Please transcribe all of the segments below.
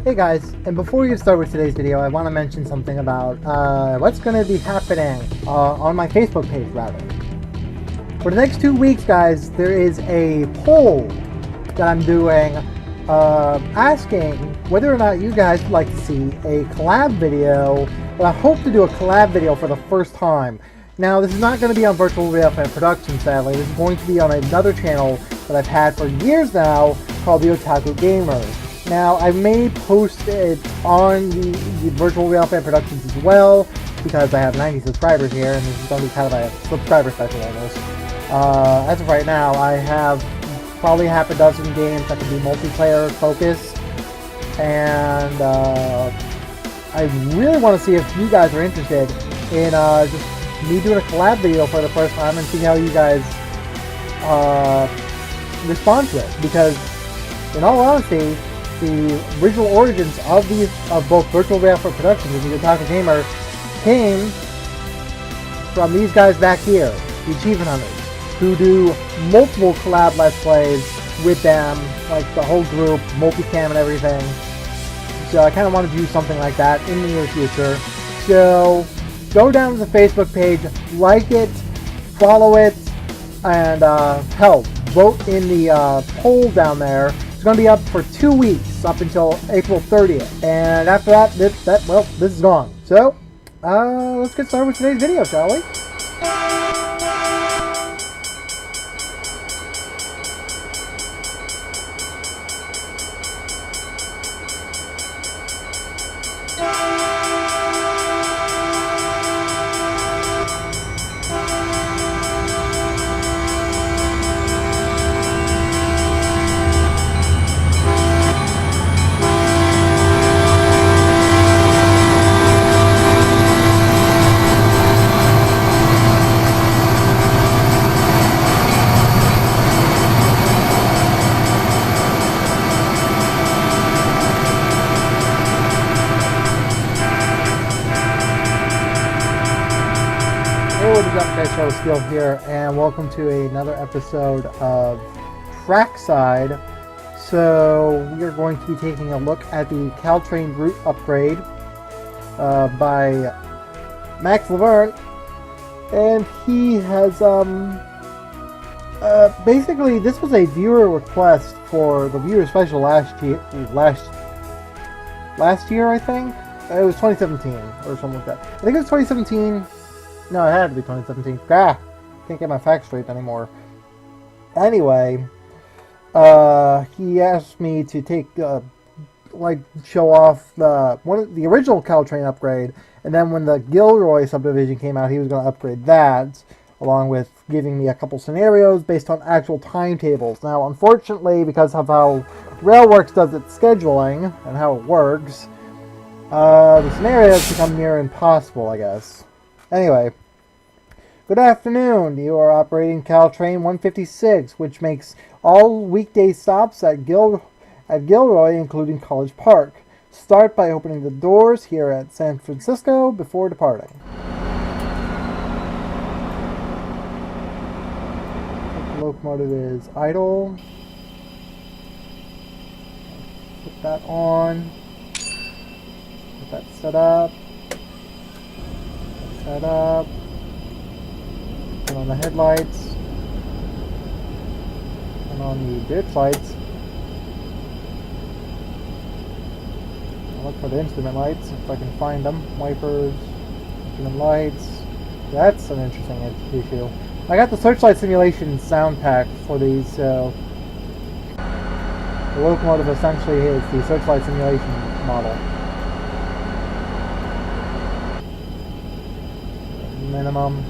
Hey guys, and before we get started with today's video, I want to mention something about what's going to be happening on my Facebook page, rather. For the next 2 weeks, guys, there is a poll that I'm doing asking whether or not you guys would like to see a collab video. Well, I hope to do a collab video for the first time. Now, this is not going to be on Virtual Real Fan Productions, sadly. This is going to be on another channel that I've had for years now called the Otaku Gamer. Now, I may post it on the Virtual Real Fan Productions as well, because I have 90 subscribers here, and this is going to be kind of a subscriber special almost. As of right now, I have probably half a dozen games that can be multiplayer focused, and I really want to see if you guys are interested in just me doing a collab video for the first time and see how you guys respond to it, because in all honesty, the original origins of both Virtual Real Fan Productions and the Otaku Gamer came from these guys back here, the Achievement Hunters, who do multiple collab Let's Plays with them, like the whole group, multicam and everything. So I kind of want to do something like that in the near future. So go down to the Facebook page, like it, follow it, and hell, vote in the poll down there. It's going to be up for 2 weeks, up until April 30th. And after that, this is gone. So, let's get started with today's video, shall we? What is up, guys? Show Steel here, and welcome to another episode of Trackside. So we are going to be taking a look at the Caltrain route upgrade by Max Laverne, and he has basically, this was a viewer request for the viewer special last year. I think it was 2017 or something like that. I think it was 2017. No, it had to be 2017. Can't get my facts straight anymore. Anyway, he asked me to take, show off the original Caltrain upgrade, and then when the Gilroy subdivision came out, he was going to upgrade that, along with giving me a couple scenarios based on actual timetables. Now, unfortunately, because of how Railworks does its scheduling and how it works, the scenarios become near impossible, I guess. Anyway, good afternoon. You are operating Caltrain 156, which makes all weekday stops at Gilroy, including College Park. Start by opening the doors here at San Francisco before departing. The locomotive is idle. Put that on. Get that set up. Set up. Turn on the headlights. Turn on the ditch lights. I'll look for the instrument lights if I can find them. Wipers, instrument lights. That's an interesting issue. I got the Searchlight Simulation sound pack for these, so the locomotive essentially is the Searchlight Simulation model. Minimum.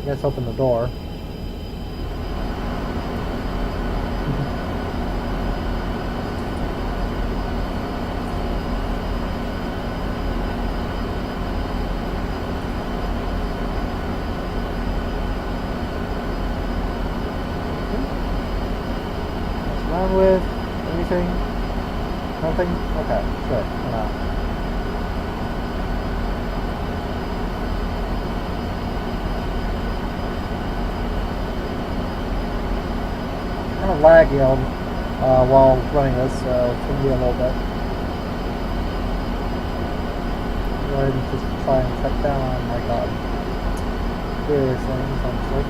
Let's open the door. Mess around with anything? Nothing? Okay, good. Why not? Kind of lag yelled. while running this, so it's going to be a little bit. Go ahead and just try and cut down on like various things, honestly.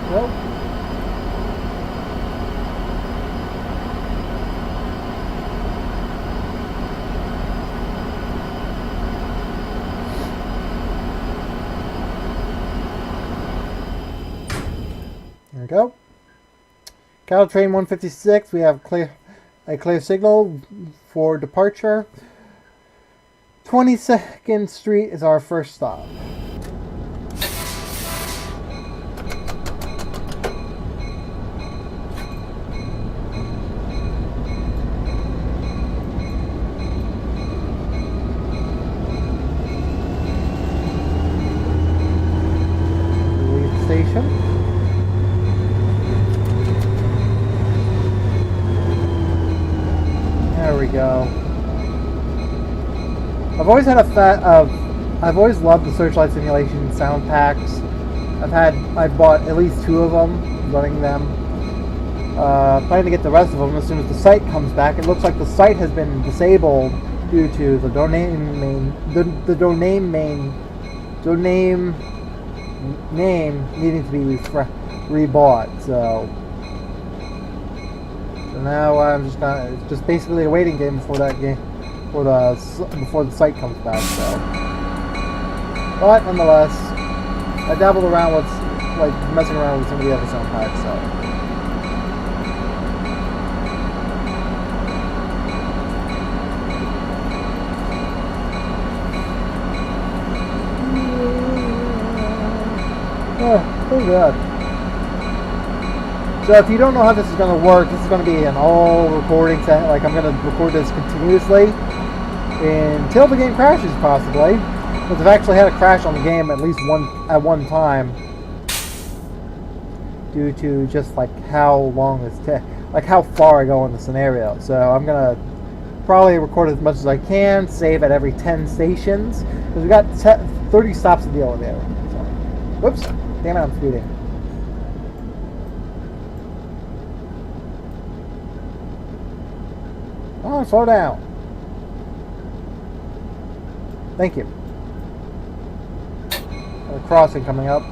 Well. There we go. Caltrain 156, we have a clear signal for departure. 22nd Street is our first stop. Leave the station. There we go. I've always had I've always loved the Searchlight Simulation sound packs. I've bought at least 2 of them, running them. Planning to get the rest of them as soon as the site comes back. It looks like the site has been disabled due to the domain name needing to be rebought. So now I'm it's just basically a waiting game before the site comes back. So, but nonetheless, I dabbled around with messing around with some of the other sound packs. So. Oh, pretty good. So if you don't know how this is going to work, this is going to be an all recording set. Like, I'm going to record this continuously until the game crashes, possibly. Because I've actually had a crash on the game at least one time, due to just like how long this like how far I go in the scenario. So I'm going to probably record as much as I can, save at every 10 stations, because we've got 30 stops to deal with there. So, whoops, damn it, I'm speeding. Oh, slow down. Thank you. A crossing coming up.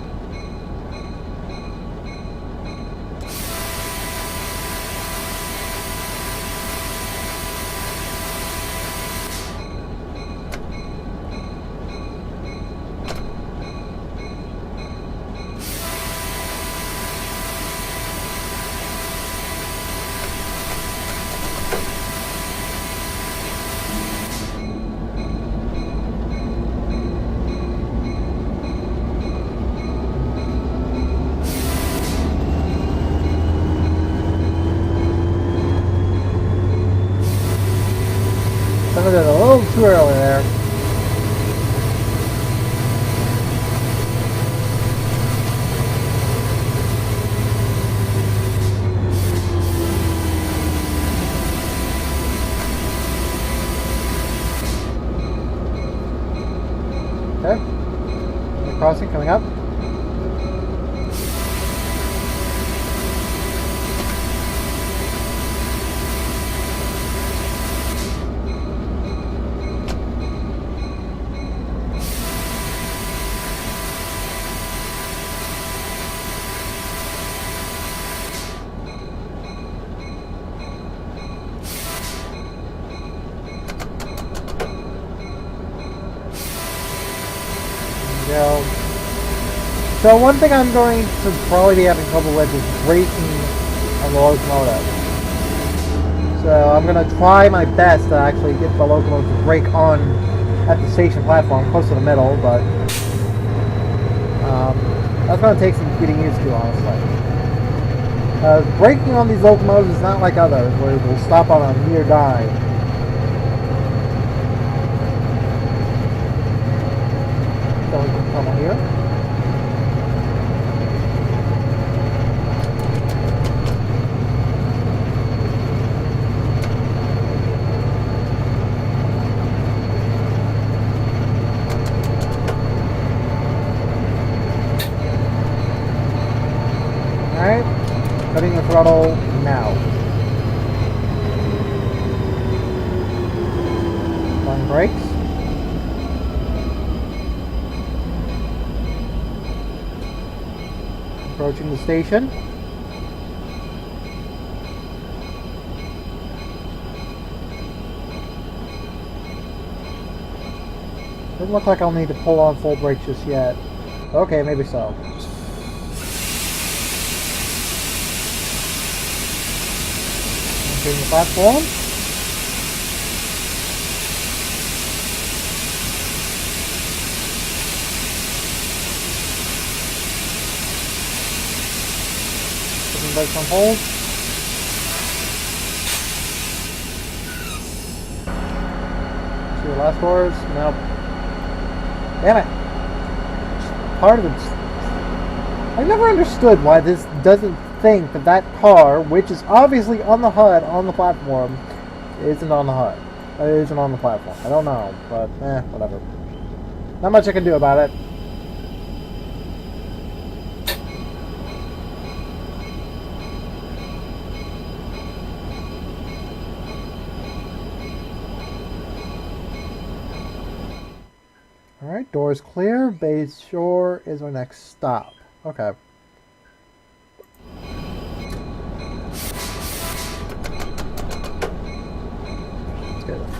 I did a little too early there. Okay. The crossing coming up. Go. So one thing I'm going to probably be having trouble with is braking on the locomotive. So I'm going to try my best to actually get the locomotive to brake on at the station platform, close to the middle, but that's going to take some getting used to, honestly. Braking on these locomotives is not like others, where it will stop on a near dive. So we can come on here. throttle now. Applying brakes. Approaching the station. Doesn't look like I'll need to pull on full brakes just yet. Okay, maybe so. Entering the platform. Putting brakes on hold. See the last doors? Nope. Damn it. Part of it's... I never understood why this doesn't think that that car, which is obviously on the HUD, on the platform, isn't on the HUD. It isn't on the platform. I don't know, but whatever. Not much I can do about it. Alright, doors clear. Bay Shore is our next stop. Okay.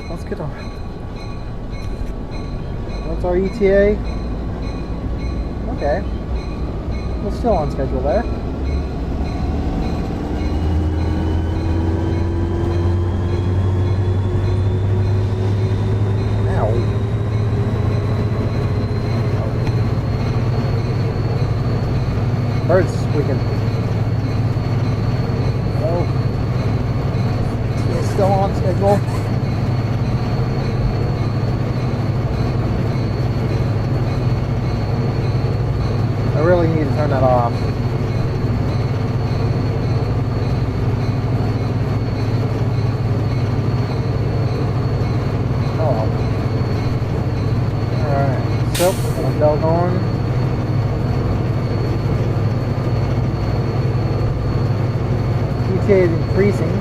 Let's get on. What's our ETA? Okay. We're still on schedule there. Birds squeaking. Oh. It's still on schedule. I really need to turn that off. Oh well. Alright. So, got a bell going. ETA is increasing.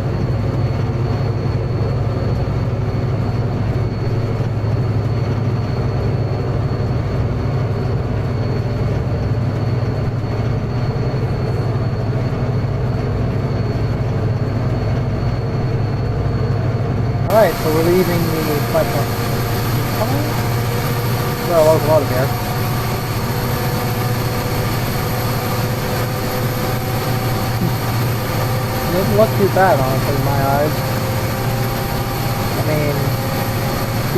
Alright, so we're leaving the platform. Well, there's a lot of air. It doesn't look too bad, honestly, in my eyes. I mean,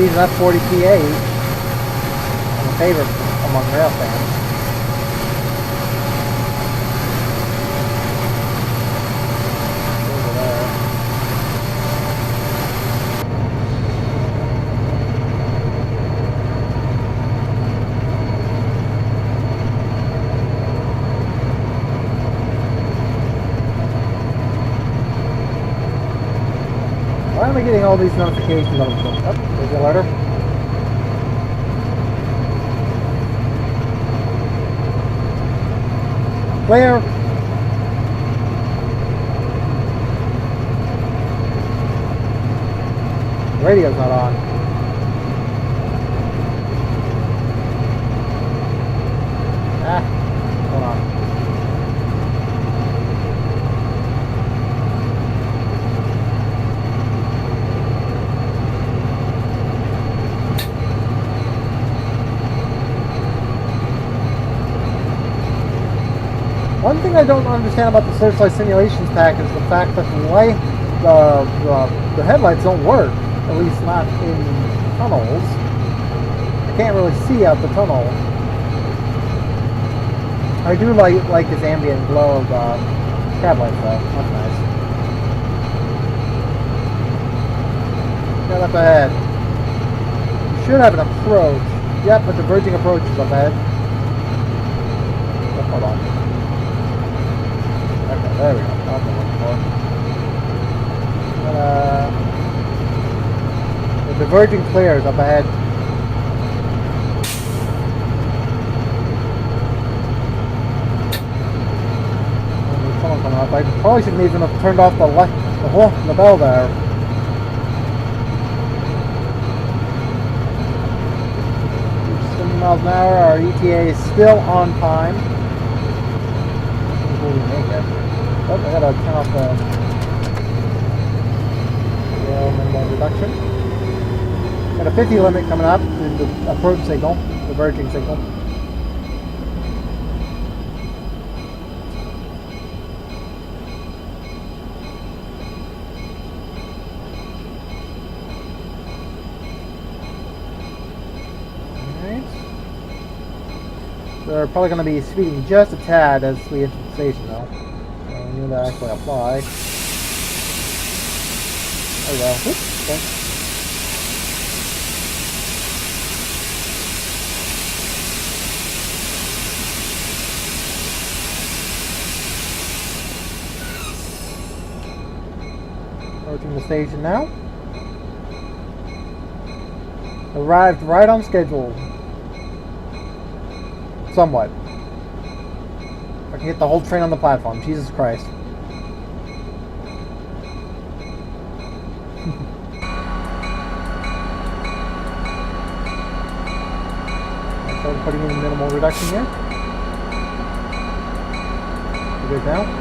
these F40 P8, I'm a favorite among rail fans. Over there. Why am I getting all these notifications on the phone? Oh, there's the letter. Clear. Radio's not on. Hold on. One thing I don't understand about the Searchlight Simulations pack is the fact that the headlights don't work, at least not in tunnels. I can't really see out the tunnel. I do like this ambient glow of cab lights though. That's nice. Right up ahead. You should have an approach. Yep, but the diverging approach is up ahead. Oh, hold on. Okay, there we go. That's what I'm looking for. The diverging clear is up ahead. coming up. I probably shouldn't even have turned off the bell there. 70 miles an hour. Our ETA is still on time. Before we make it. Oh, I gotta turn off the minimum reduction. Got a 50 limit coming up. The approach signal, the verging signal. They're probably going to be speeding just a tad as we enter the station, though. So we need to actually apply. There we go. Oops, okay. Approaching the station now. Arrived right on schedule. Somewhat. I can get the whole train on the platform. Jesus Christ. I started putting in minimal reduction here. We're good now.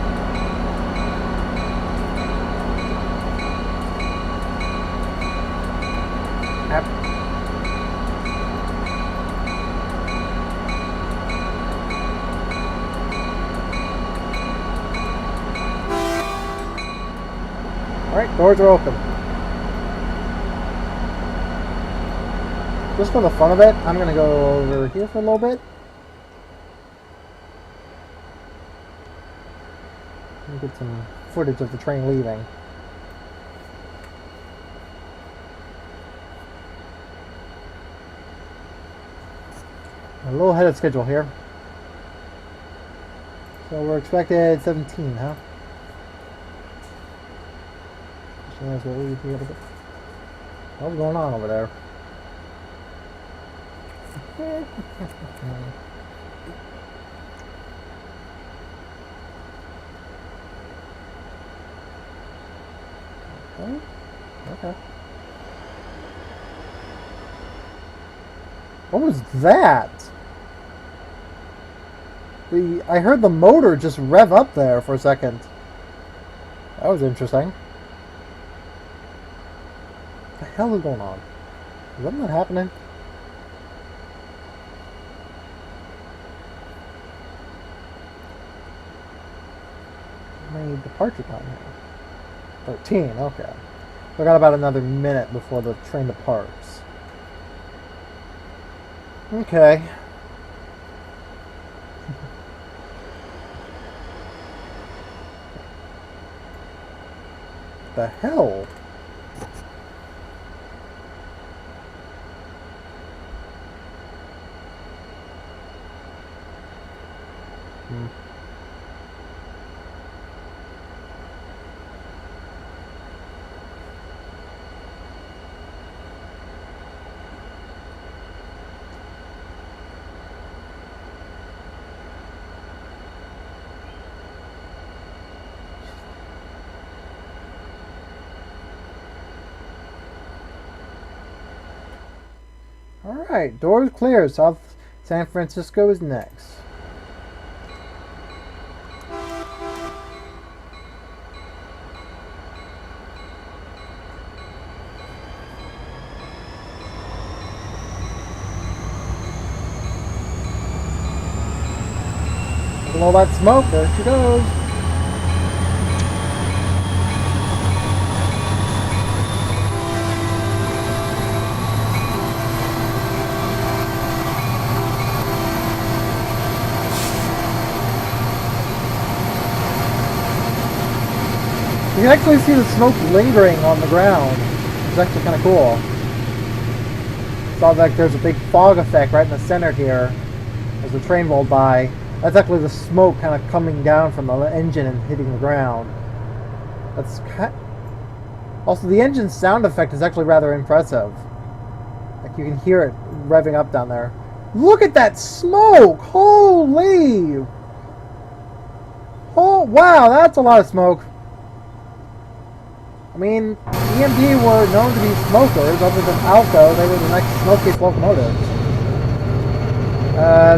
Alright, doors are open. Just for the fun of it, I'm going to go over here for a little bit. Get some footage of the train leaving. A little ahead of schedule here. So we're expected 17, huh? That's what we'd be able to. What's going on over there? Okay. What was that? I heard the motor just rev up there for a second. That was interesting. What the hell is going on? Is something happening? How many departure time here? 13, okay. So I got about another minute before the train departs. Okay. The hell? Alright, doors clear. South San Francisco is next. Look at all that smoke. There she goes. You can actually see the smoke lingering on the ground. It's actually kind of cool. It's all like there's a big fog effect right in the center here as the train rolled by. That's actually the smoke kind of coming down from the engine and hitting the ground. That's kind. Also, the engine sound effect is actually rather impressive. Like you can hear it revving up down there. Look at that smoke! Holy! Oh, wow, that's a lot of smoke. I mean, EMD were known to be smokers. Other than Alco, they were the next smokiest locomotives.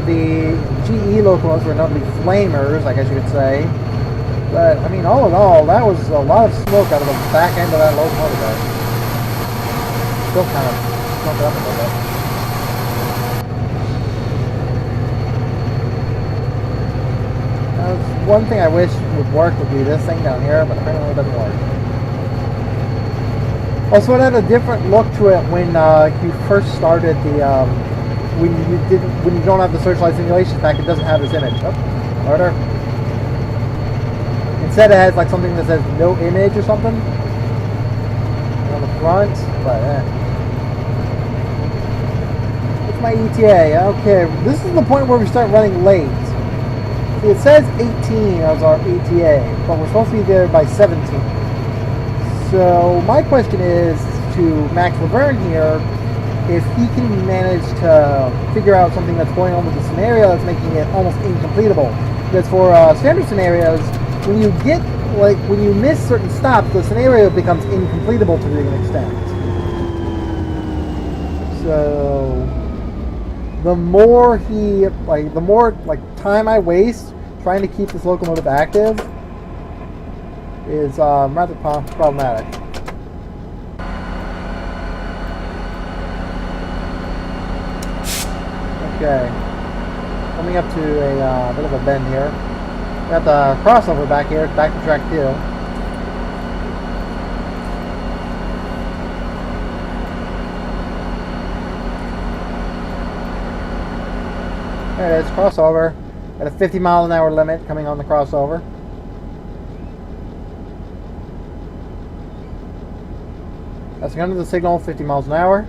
The GE locomotives were known to be flamers, I guess you could say. But, I mean, all in all, that was a lot of smoke out of the back end of that locomotive there. Still kind of smoked up a little bit. One thing I wish would work would be this thing down here, but apparently it doesn't work. Also, it had a different look to it when you first started the when you don't have the searchlight simulation pack. It doesn't have this image. Oh, harder. Instead, it has like something that says no image or something on the front. But it's my ETA. Okay, this is the point where we start running late. It says 18 as our ETA, but we're supposed to be there by 17. So my question is to Max Laverne here, if he can manage to figure out something that's going on with the scenario that's making it almost incompletable. Because for standard scenarios, when you when you miss certain stops, the scenario becomes incompletable to an extent. So the more time I waste trying to keep this locomotive active is rather problematic. Okay, coming up to a bit of a bend here. Got the crossover back here, back to track 2. There it is, crossover. At a 50-mile-an-hour limit coming on the crossover. That's under the signal, 50 miles an hour.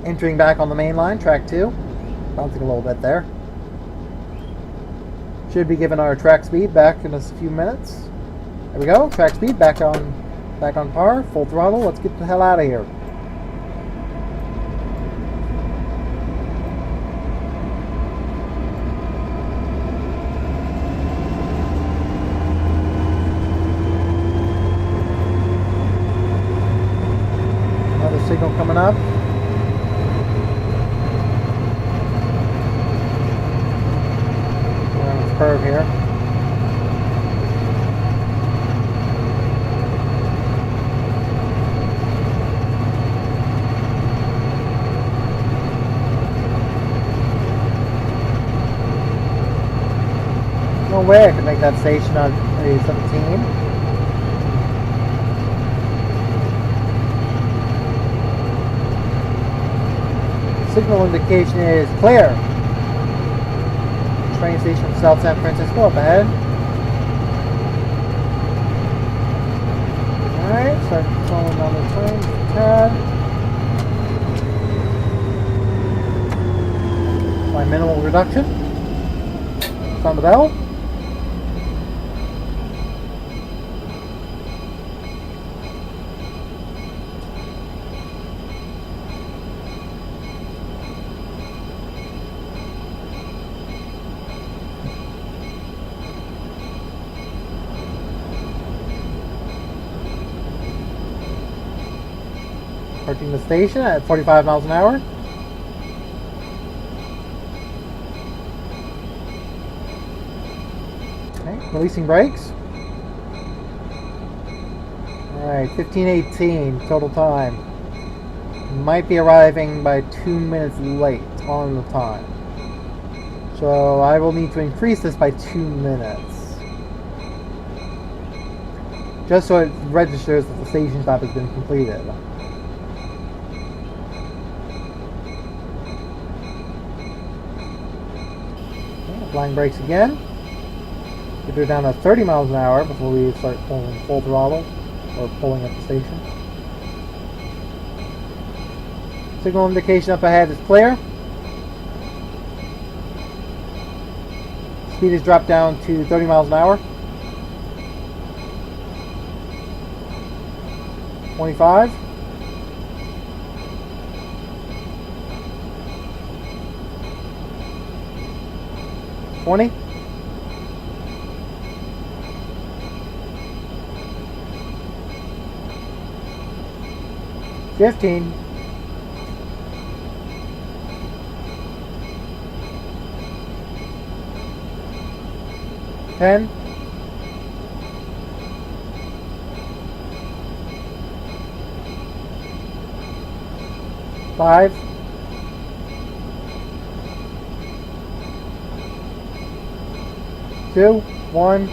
Entering back on the main line, track 2. Bouncing a little bit there. Should be given our track speed back in a few minutes. There we go, track speed back on par, full throttle. Let's get the hell out of here. Signal coming up. We're on this curve here. No way I could make that station on a 17. Signal indication is clear. Train station of South San Francisco up ahead. Alright, start slowing down the train just a tad. My minimal reduction. Sound the bell. Approaching the station at 45 miles an hour. Okay, releasing brakes. Alright, 15:18 total time. Might be arriving by 2 minutes late on the time. So I will need to increase this by 2 minutes. Just so it registers that the station stop has been completed. Applying brakes again. We'll do it down to 30 miles an hour before we start pulling full throttle or pulling up the station. Signal indication up ahead is clear. Speed is dropped down to 30 miles an hour. 25. 20. 15. 10. 5. 2. 1.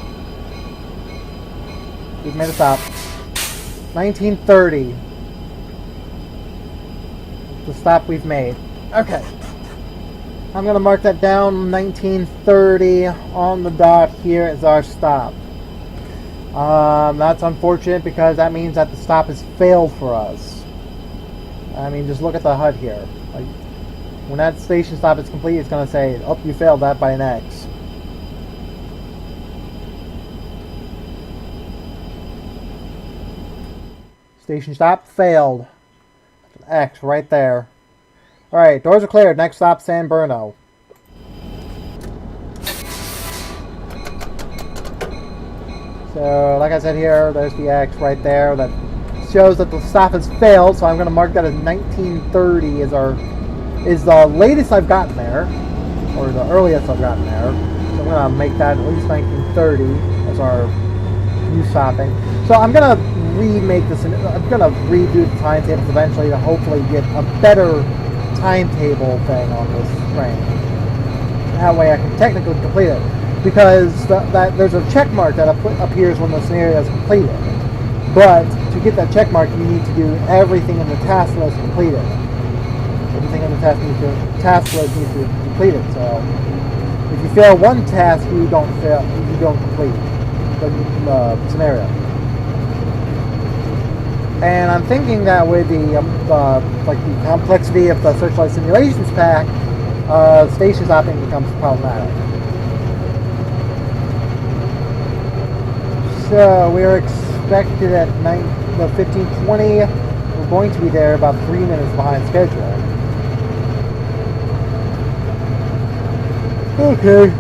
We've made a stop. 1930. The stop we've made. Okay. I'm going to mark that down. 1930 on the dot. Here is our stop. That's unfortunate because that means that the stop has failed for us. I mean, just look at the HUD here. Like, when that station stop is complete, it's going to say, oh, you failed that by an X. Station stop failed. X right there. Alright, doors are cleared. Next stop, San Bruno. So, like I said here, there's the X right there. That shows that the stop has failed, so I'm going to mark that as 1930 is the latest I've gotten there. Or the earliest I've gotten there. So I'm going to make that at least 1930 as our new stopping. So I'm going to remake this, I'm going to redo the timetables eventually to hopefully get a better timetable thing on this train. That way I can technically complete it. Because there's a check mark that appears when the scenario is completed. But to get that check mark, you need to do everything in the task list completed. Everything in the task list needs to be completed. So if you fail one task, you don't complete the scenario. And I'm thinking that with the complexity of the Searchlight Simulations pack, station stopping becomes problematic. So we are expected at 15:20. We're going to be there about 3 minutes behind schedule. Okay.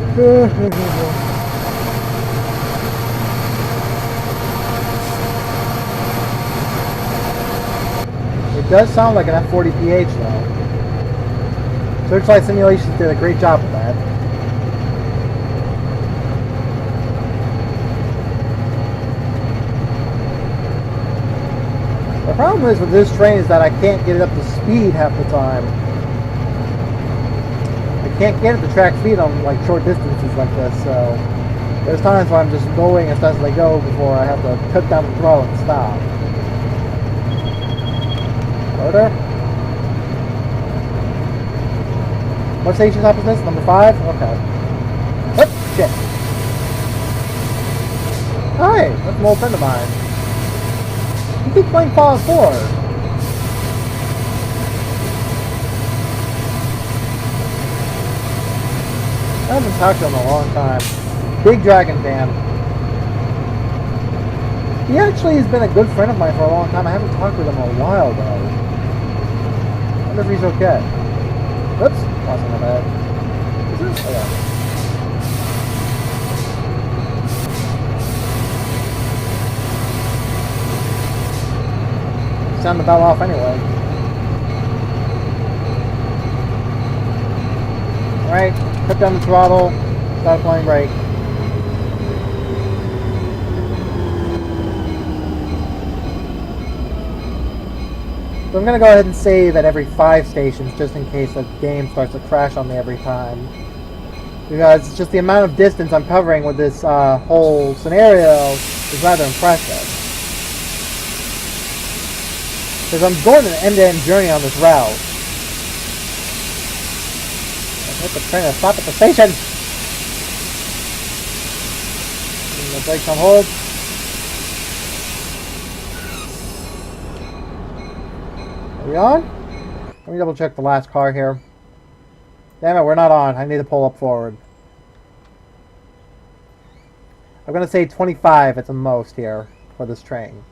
It does sound like an F40PH though. Searchlight Simulations did a great job with that. The problem is with this train is that I can't get it up to speed half the time. I can't get it to track speed on like short distances like this, so there's times where I'm just going as fast as I go before I have to cut down the throttle and stop. Order. What station stop is this? Number 5? Okay. Oh, shit. Hi, that's an old friend of mine. He keeps playing Fallout 4. I haven't talked to him in a long time. Big Dragon fan. He actually has been a good friend of mine for a long time. I haven't talked with him in a while though. I wonder if he's okay. Oops, wasn't that bad. Is this? Oh yeah. Sound the bell off anyway. Alright, put down the throttle, start applying brake. So I'm going to go ahead and save at every 5 stations just in case the game starts to crash on me every time. Because it's just the amount of distance I'm covering with this whole scenario is rather impressive. Because I'm going an end-to-end journey on this route. I hit the train and stop at the station! And the brakes on hold. Are we on? Let me double check the last car here. Damn it, we're not on. I need to pull up forward. I'm going to say 25 at the most here for this train.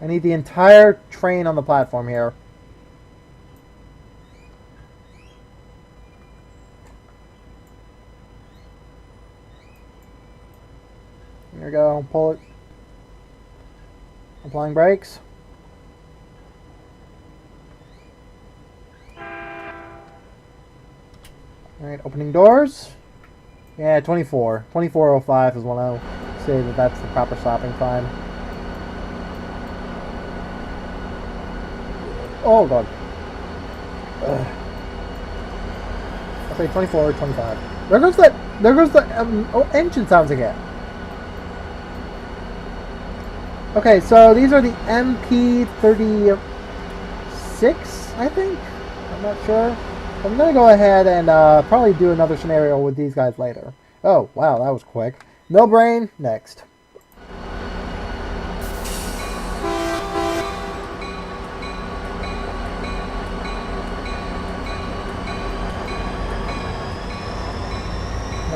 I need the entire train on the platform here. Don't pull it. Applying brakes. Alright, opening doors. Yeah, 24. 24:05 is when I'll say that that's the proper stopping time. Oh god. I'll say 24 or 25. There goes the engine sounds again. Okay, so these are the MP36, I think? I'm not sure. I'm going to go ahead and probably do another scenario with these guys later. Oh, wow, that was quick. No brain, next.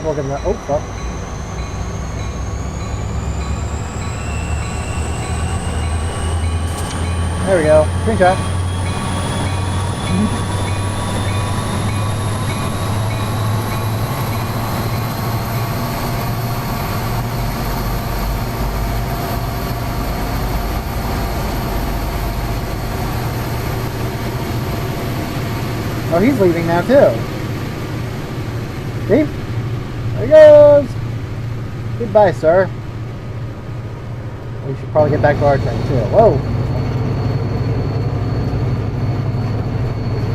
We're gonna, oh, fuck. There we go. Screenshot. Oh, he's leaving now too. See? There he goes! Goodbye, sir. We should probably get back to our train, too. Whoa!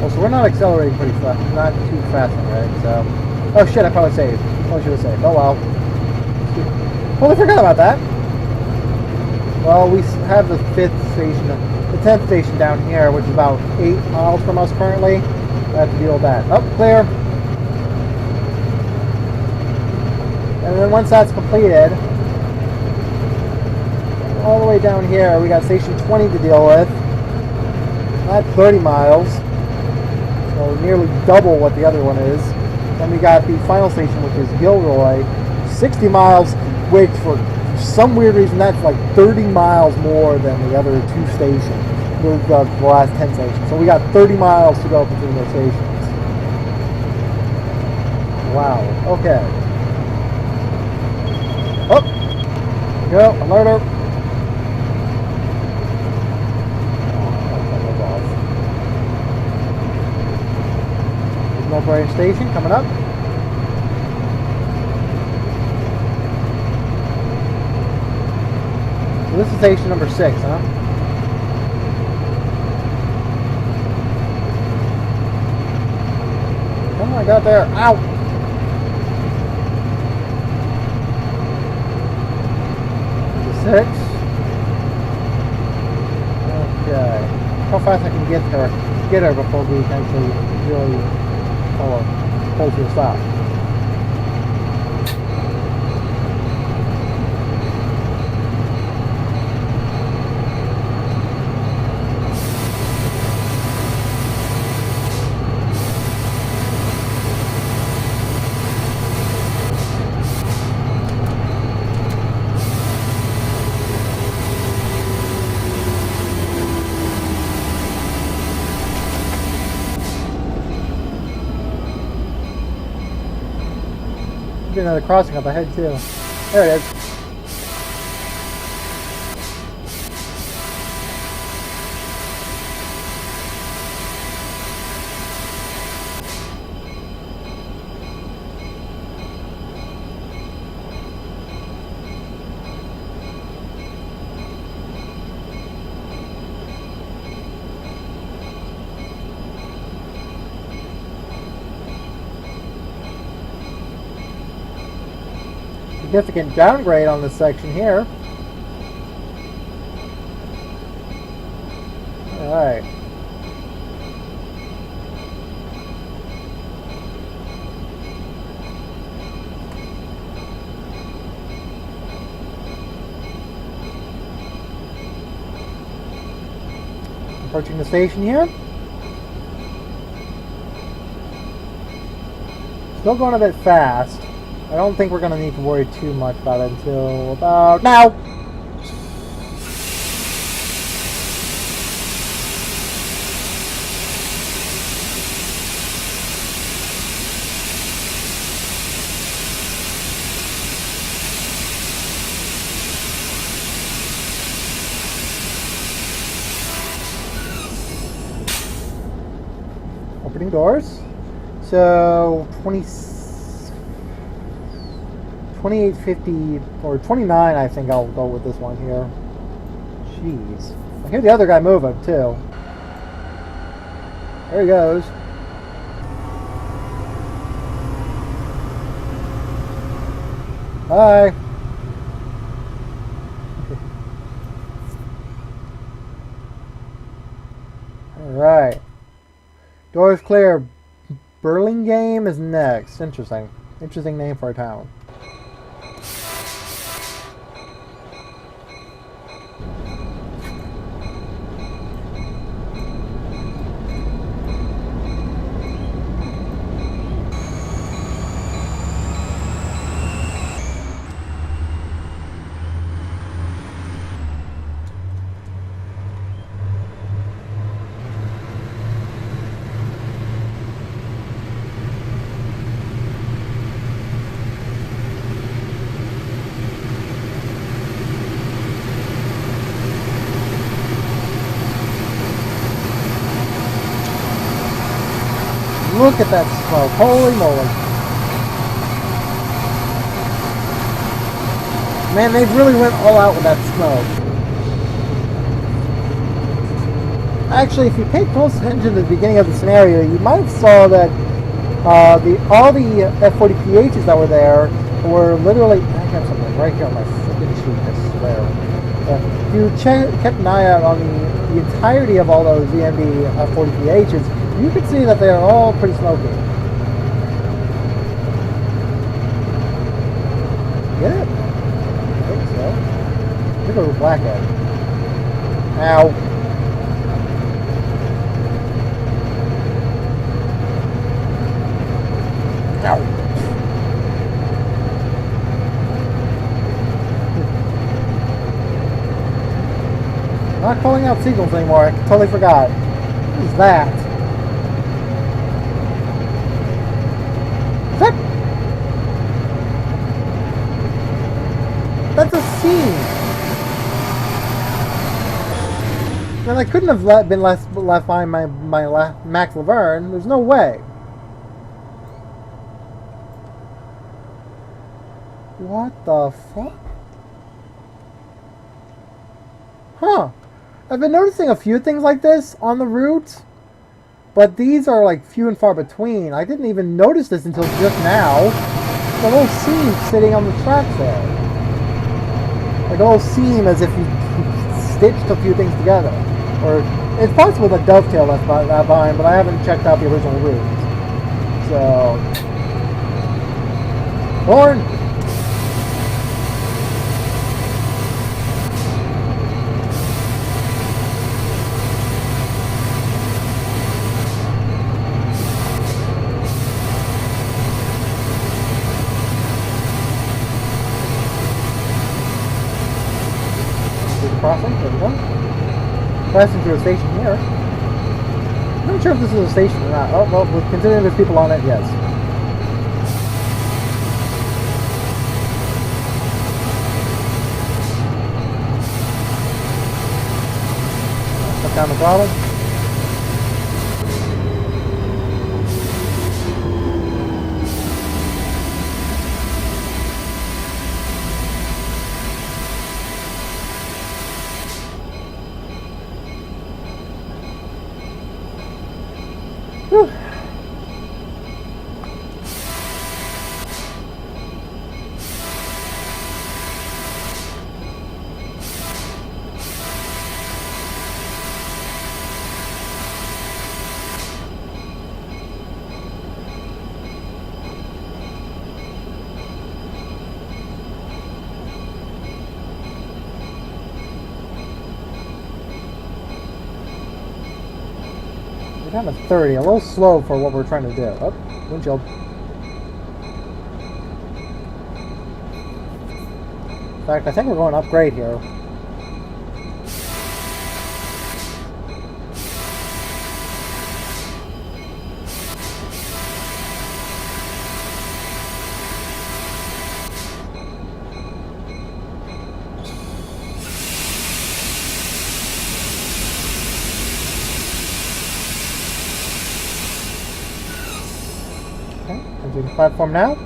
Oh, so we're not accelerating pretty fast. Not too fast, right? So... Oh, shit, I probably saved. Probably should have saved. Oh, well. Totally forgot about that. Well, we have the 5th station, the 10th station down here, which is about 8 miles from us currently. I have to deal with that. Oh, clear. And then once that's completed, all the way down here, we got station 20 to deal with. That's 30 miles. So nearly double what the other one is. Then we got the final station, which is Gilroy. 60 miles, which for some weird reason, that's like 30 miles more than the other 2 stations. The last 10 stations. So we got 30 miles to go between those stations. Wow. Okay. Oh! Go, alerter. Mulberry Station coming up. So this is station number 6, huh? Oh, I got there. Ow! Six. Okay. How fast I can get her before we actually really pull to a stop. Another crossing up ahead too. There it is. Significant downgrade on this section here. Alright. Approaching the station here. Still going a bit fast. I don't think we're going to need to worry too much about it until about now. Opening doors. So 2850 or 29, I think I'll go with this one here. Jeez. I hear the other guy moving too. There he goes. Hi. Alright. Doors clear. Burlingame is next. Interesting. Interesting name for a town. Look at that smoke. Holy moly. Man, they really went all out with that smoke. Actually, if you paid close attention to the beginning of the scenario, you might have saw that all the F40PHs that were there were literally... I have something right here on my freaking sheet, I swear. If you kept an eye out on the entirety of all those VMB F40PHs, you can see that they are all pretty smoky. Get it? I think so. Look at the blackhead. Ow. Ow. I'm not calling out seagulls anymore. I totally forgot. What is that? That's a scene. Man, I couldn't have been left behind my Max Laverne. There's no way. What the fuck? Huh. I've been noticing a few things like this on the route, but these are like few and far between. I didn't even notice this until just now. The little seam sitting on the track there. Like a little seam as if you stitched a few things together. Or it's possible that dovetail left behind, but I haven't checked out the original route. So... Horn! Crossing, there we go. Passing through a station here. I'm not sure if this is a station or not. Oh, well, considering there's people on it, yes. Cut down the throttle. Whew. We're down to 30, a little slow for what we're trying to do. Oh, windshield. In fact, I think we're going upgrade here. Leaving platform now.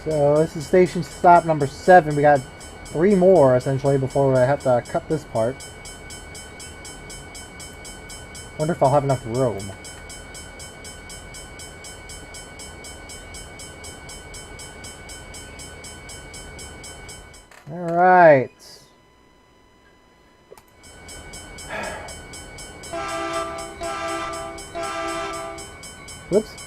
So this is station stop number 7. We got 3 more essentially before I have to cut this part. Wonder if I'll have enough room. Alright. Whoops.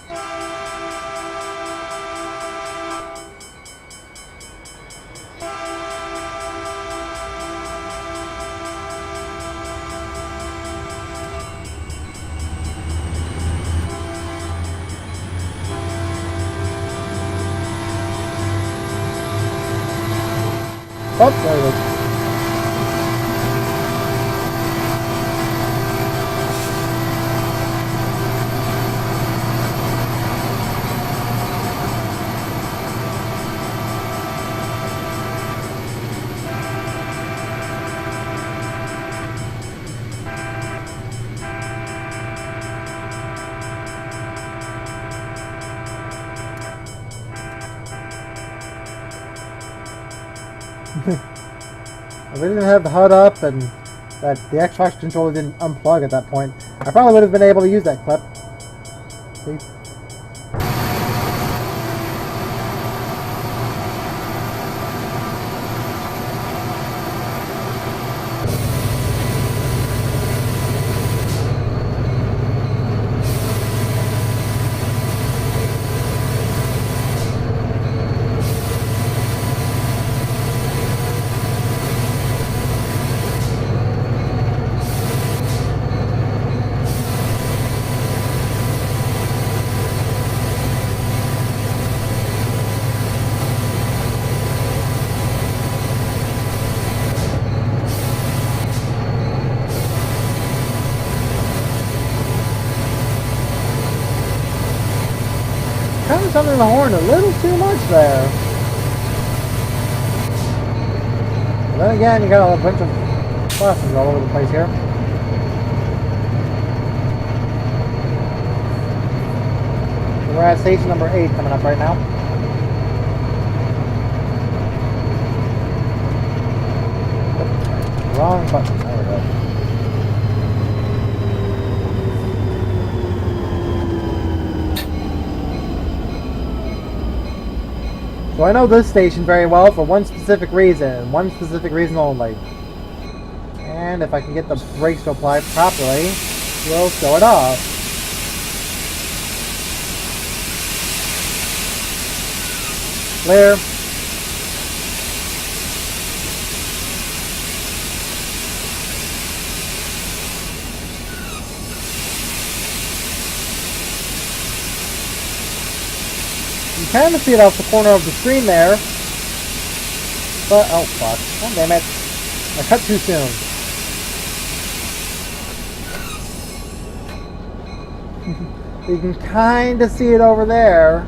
Oh, there it is. If we didn't have the HUD up and that the Xbox controller didn't unplug at that point, I probably would have been able to use that clip. See? Kind of sounding the horn a little too much there. But then again, you got a bunch of buses all over the place here. We're at station number 8 coming up right now. Oops, wrong button. There we go. So I know this station very well for one specific reason only. And if I can get the brakes to apply properly, we'll show it off. Clear. You kind of see it off the corner of the screen there. But, oh fuck. Oh damn it. I cut too soon. You can kind of see it over there.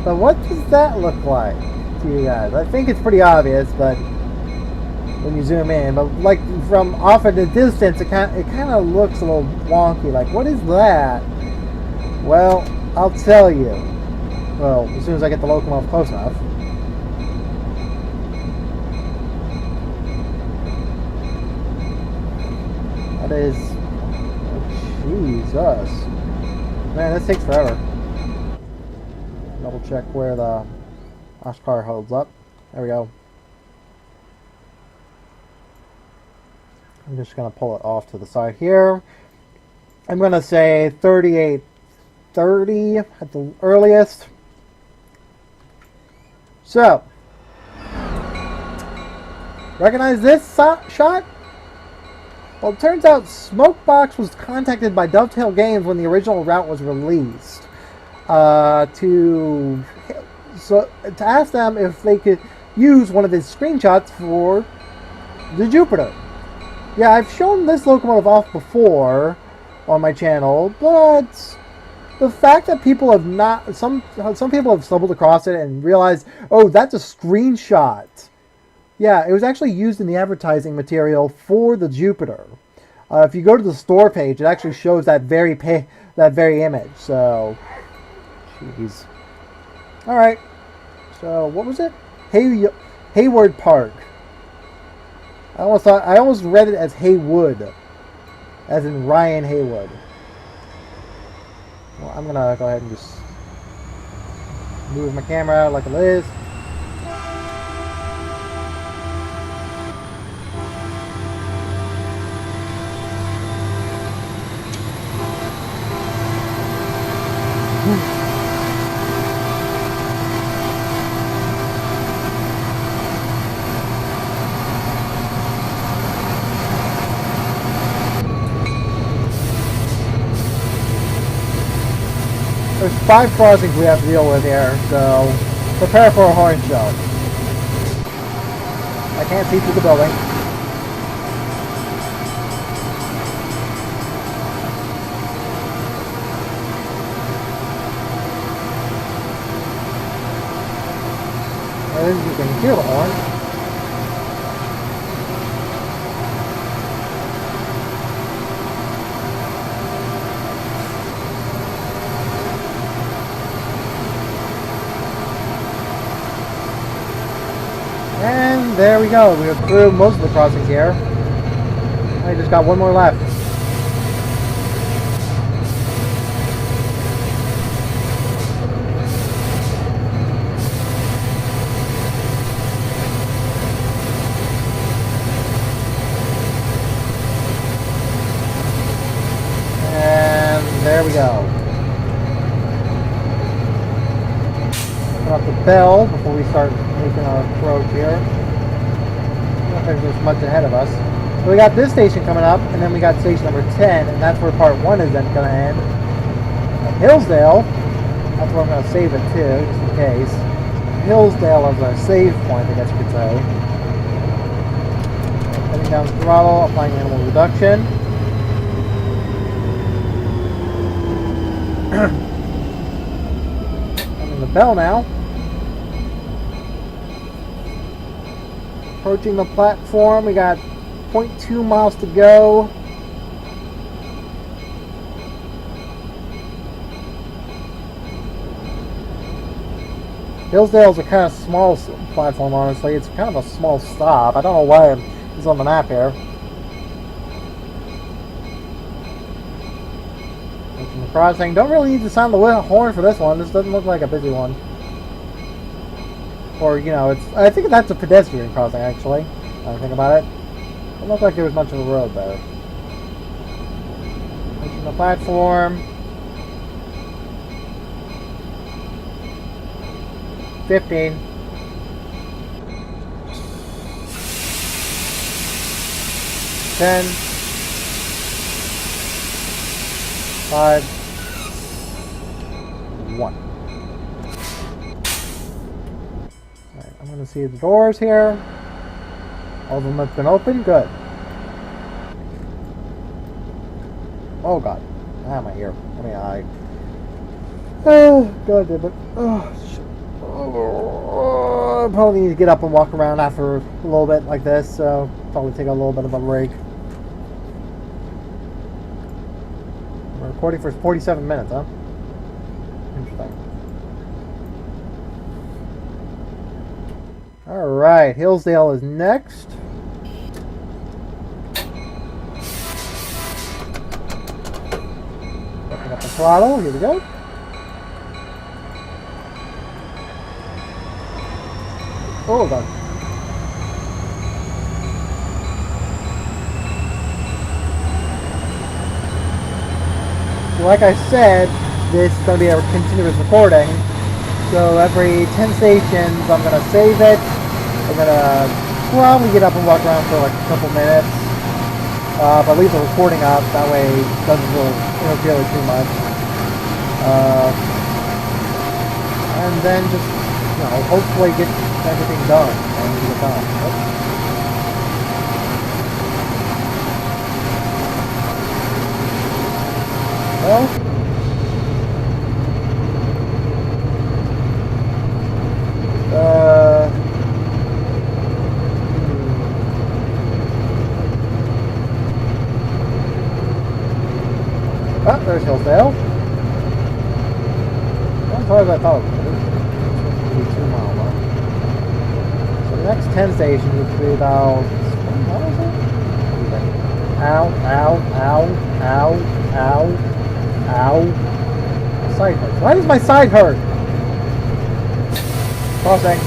But what does that look like to you guys? I think it's pretty obvious, but when you zoom in. But like from off at the distance, it kind of looks a little wonky. Like, what is that? Well, I'll tell you. Well, as soon as I get the locomotive close enough. That is... Oh, Jesus. Man, this takes forever. Double check where the car holds up. There we go. I'm just going to pull it off to the side here. I'm going to say 3830 at the earliest. So, recognize this shot? Well, it turns out Smokebox was contacted by Dovetail Games when the original route was released. to ask them if they could use one of his screenshots for the Jupiter. Yeah, I've shown this locomotive off before on my channel, but the fact that people have not, some people have stumbled across it and realized, oh, that's a screenshot. Yeah, it was actually used in the advertising material for the Jupiter. If you go to the store page, it actually shows that very image. So, jeez. All right. So what was it? Hayward Park. I almost read it as Haywood, as in Ryan Haywood. Well, I'm gonna go ahead and just move my camera like it is. There's 5 crossings we have to deal with here, so prepare for a horn show. I can't see through the building. You can hear the horn. And there we go. We are through most of the crossings here. I just got one more left. And there we go. Turn off the bell before we start making our approach here. I don't think there's much ahead of us. So we got this station coming up, and then we got station number 10, and that's where part 1 is then going to end. Hillsdale, that's where I'm going to save it too, just in case. Hillsdale as our save point, I guess you could say. Heading down throttle, applying animal reduction. I'm in the bell now. Approaching the platform, we got 0.2 miles to go. Hillsdale's a kind of small platform, honestly. It's kind of a small stop. I don't know why it's on the map here. Approaching the crossing. Don't really need to sound the horn for this one. This doesn't look like a busy one. Or, you know, I think that's a pedestrian crossing, actually. When I think about it. It doesn't look like there was much of a road there. Approaching the platform. 15. 10. 5. 1. Alright, I'm going to see the doors here. All of them have been open. Good. Oh god. Ah, my ear. I mean, eye. Oh, god damn it. Oh, shit. I probably need to get up and walk around after a little bit like this, so probably take a little bit of a break. We're recording for 47 minutes, huh? Interesting. Alright, Hillsdale is next. Open up the throttle, here we go. Oh god. Like I said, this is going to be a continuous recording. So every 10 stations, I'm going to save it. I'm going to probably get up and walk around for like a couple minutes. But leave the recording up, that way it doesn't really interfere with too much. and then just, you know, hopefully get everything done and get done. Well, oh, there's Hillsdale. Not as far as I thought it was. It's supposed to be 2 miles long. So the next 10 stations would be about 20 miles, I think. Ow, ow, ow, ow, ow, ow. My side hurts. Why does my side hurt? Crossing.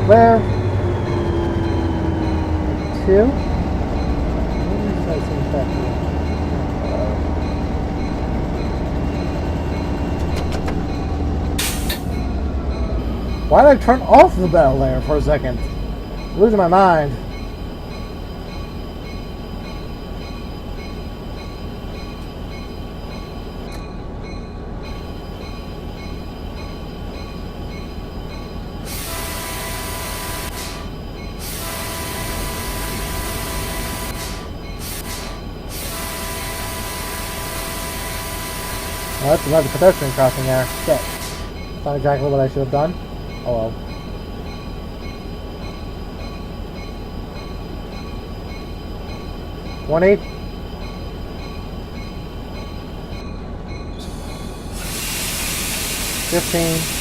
Where? 2? Why did I turn off the bell there for a second? I'm losing my mind. Oh, that's another pedestrian crossing there. Shit. That's not exactly what I should have done. Oh well. $20. $15.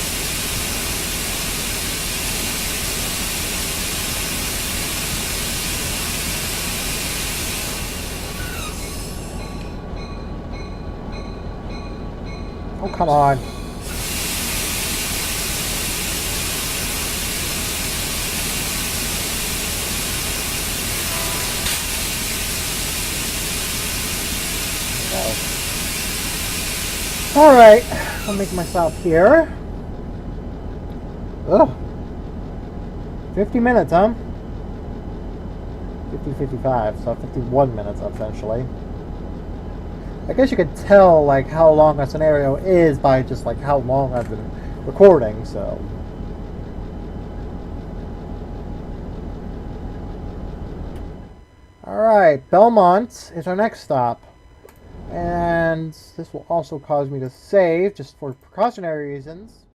Oh, come on. Alright, I'll make my stop here. Ugh. 50 minutes, huh? 55, so 51 minutes essentially. I guess you could tell like how long a scenario is by just like how long I've been recording, so. Alright, Belmont is our next stop. And this will also cause me to save, just for precautionary reasons.